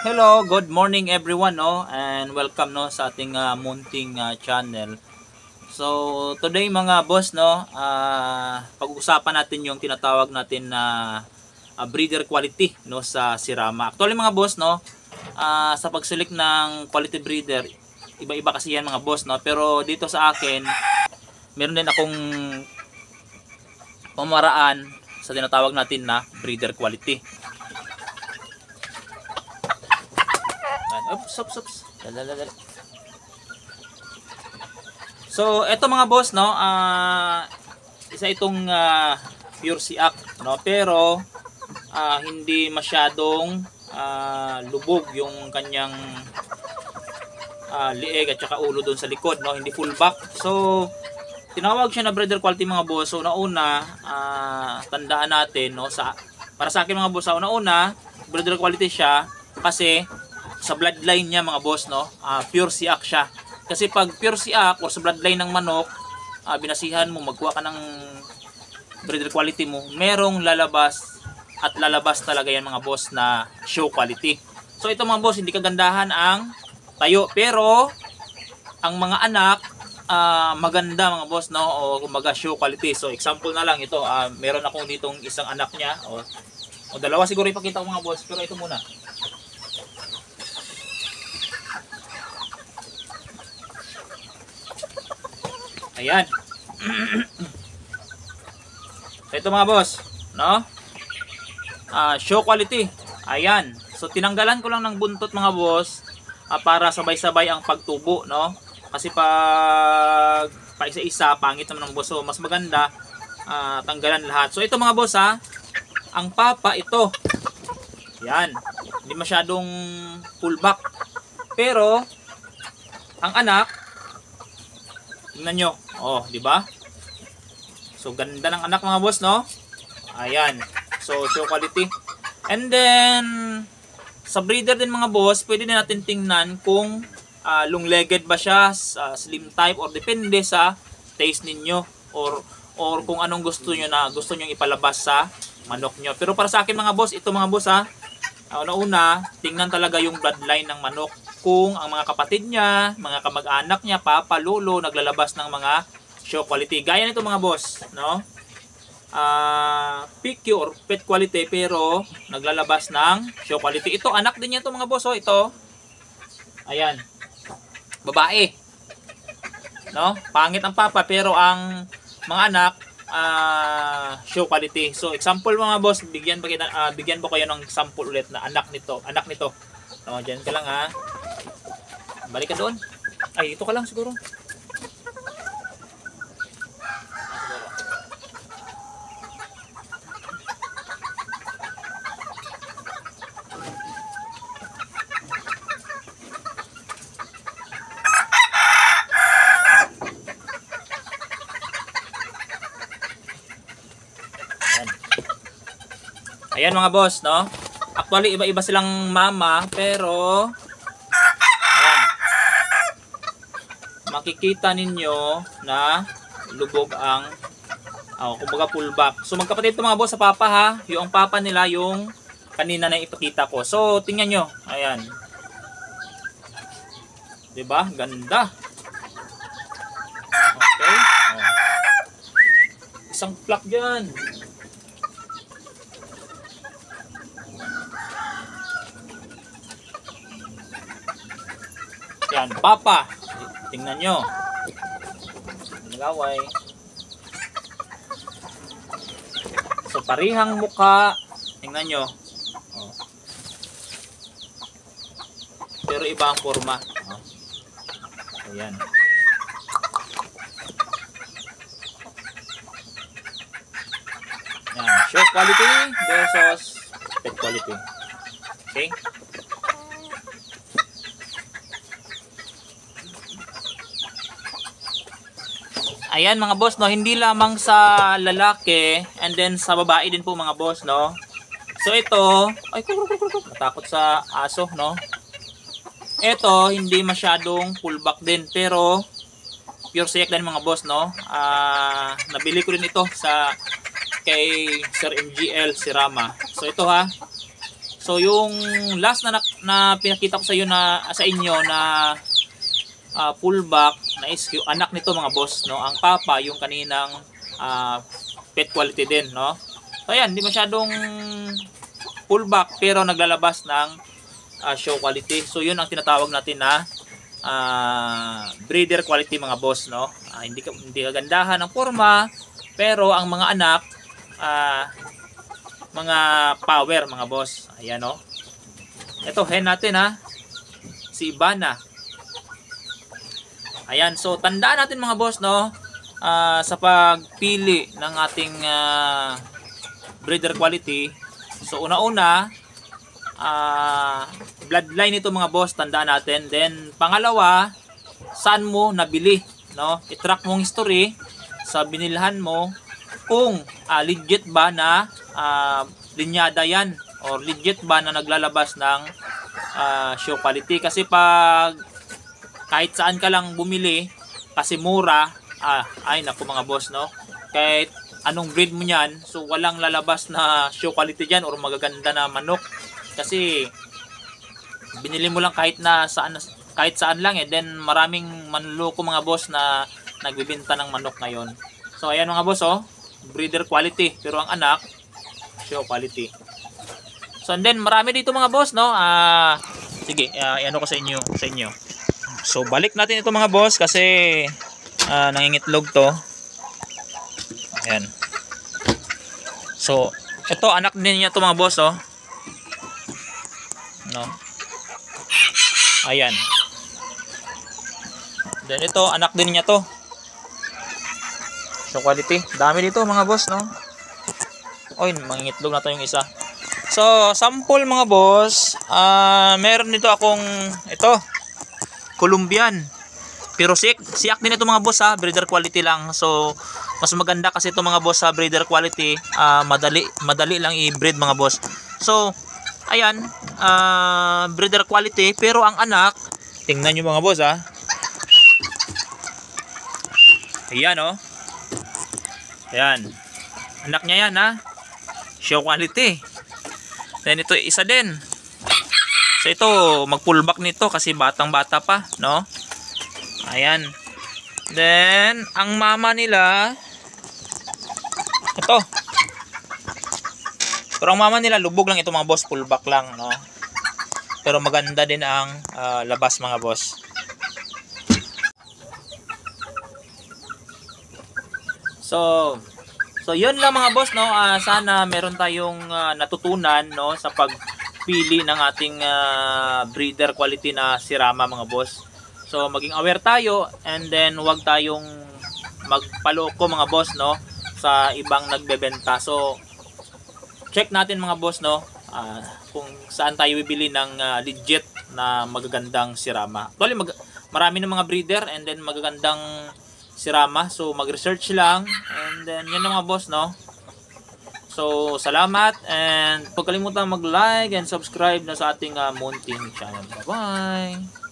Hello, good morning everyone, no, and welcome no sa ating munting channel. So today mga boss, no, pag-uusapan natin yung tinatawag natin na breeder quality no sa Sirama. Actually mga boss, no, sa pag-select ng quality breeder, iba-iba kasi yan mga boss, no, pero dito sa akin meron din akong pamaraan sa tinatawag natin na breeder quality. Oops. So, eto mga boss, no, isa itong pure siak, no, pero hindi masyadong lubog yung kanyang lieg at saka ulo doon sa likod, no, hindi full back. So, tinawag siya na breeder quality mga boss. So, una tandaan natin, no, para sa akin mga boss, una breeder quality siya kasi sa bloodline niya mga boss, no, pure siak siya. Kasi pag pure siak o sa bloodline ng manok, binasihan mo, magkuha ka ng breeder quality mo, merong lalabas at lalabas talaga yan mga boss na show quality. So ito mga boss, hindi kagandahan ang tayo, pero ang mga anak maganda mga boss, no, o kumbaga show quality. So example na lang ito, meron akong ditong isang anak niya, o dalawa siguro ipakita ko mga boss, pero ito muna. Ayan. So ito mga boss, no? Show quality. Ayan. So tinanggalan ko lang ng buntot mga boss para sabay-sabay ang pagtubo, no? Kasi pag isa-isa pangit naman ng boss. So mas maganda tanggalan lahat. So ito mga boss, ang papa ito. Yan. Hindi masyadong full back. Pero ang anak, tingnan nyo. Oh, di ba? So ganda ng anak mga boss, no? Ayan. So show quality. And then sa breeder din mga boss, pwede din natin tingnan kung long-legged ba siya, slim type, or depende sa taste ninyo, or kung anong gusto nyo na gusto nyo ipalabas sa manok nyo. Pero para sa akin mga boss, ito mga boss, una-una, tingnan talaga yung bloodline ng manok. Kung ang mga kapatid niya, mga kamag-anak niya, papa, lolo, naglalabas ng mga show quality. Gaya nito mga boss, no? PQ or pet quality, pero naglalabas ng show quality. Ito, anak din niya ito mga boss, ito. Ayan. Babae. No? Pangit ang papa, pero ang mga anak, show quality. So, example mga boss, bigyan po kayo ng sample ulit na anak nito. No, dyan ka lang balik ka doon. Ay, ito ka lang siguro. Ayan mga boss, no? Actually, iba-iba silang mama, pero makikita ninyo na lubog ang kumbaga full back. So magkapatid ito mga boss sa papa yung papa nila yung kanina na ipakita ko. So tingnan nyo, ayan. 'Di ba? Ganda. Okay. Isang flock diyan. Yan, papa. Tingnan nyo. Nagaway. So, parihang mukha. Tingnan nyo. Pero iba ang forma. Ayan. Yan. Show quality versus pet quality. Okay? Ayan mga boss, no, hindi lamang sa lalaki and then sa babae din po mga boss, no. So ito, ay natakot sa aso, no. Ito hindi masyadong full back din, pero pure siak din mga boss, no. Nabili ko rin ito sa kay Sir MGL Sirama. So ito So yung last na na pinakita ko sa iyo na sa inyo na fullback na is yung anak nito mga boss, no. Ang papa yung kaninang pet quality din, no. So ayan, hindi masyadong fullback pero naglalabas ng show quality. So yun ang tinatawag natin na breeder quality mga boss, no. Hindi kagandahan ng forma pero ang mga anak mga power mga boss. Ayan, no. Ito hen natin si Ivana. Ayan, so tandaan natin mga boss, no, sa pagpili ng ating breeder quality. So una-una, bloodline nito mga boss, tandaan natin. Then pangalawa, saan mo nabili, no? I-track mong history sa binilhan mo kung legit ba na linyada yan or legit ba na naglalabas ng show quality. Kasi pag kahit saan ka lang bumili kasi mura, ay naku mga boss, no, kahit anong breed mo yan, so walang lalabas na show quality dyan or magaganda na manok kasi binili mo lang kahit saan lang then maraming manluloko mga boss na nagbibenta ng manok ngayon. So ayan mga boss, breeder quality pero ang anak show quality. So and then marami dito mga boss, no. Sige, ano ko sa inyo. So balik natin ito mga boss kasi nangingitlog to. Ayan. So ito anak din niya to mga boss, no. Ayan. Then ito anak din niya to. So quality, dami dito mga boss, no. Oy, mangingitlog na to yung isa. So, sample mga boss, meron dito akong ito, Colombian. Pero siyak din ito mga boss, breeder quality lang. So, mas maganda kasi ito mga boss sa breeder quality, madali lang i-breed mga boss. So, ayan, breeder quality pero ang anak, tingnan niyo mga boss, Ayan, Ayan. Anak niya yan, show quality. Then ito isa din. So ito mag-pullback nito kasi batang-bata pa, no? Ayan. Then ang mama nila ito. Pero ang mama nila lubog lang ito mga boss, pullback lang, no? Pero maganda din ang labas mga boss. So yun lang mga boss, no. Sana meron tayong natutunan, no, sa pagpili ng ating breeder quality na sirama mga boss. So maging aware tayo and then huwag tayong magpaloko mga boss, no, sa ibang nagbebenta. So check natin mga boss, no, kung saan tayo bibili ng legit na magagandang sirama. Actually marami ng mga breeder and then magagandang sirama, so mag-research lang and then yun mga boss, no. So salamat and huwag kalimutan mag-like and subscribe na sa ating Moon Team channel. Bye bye.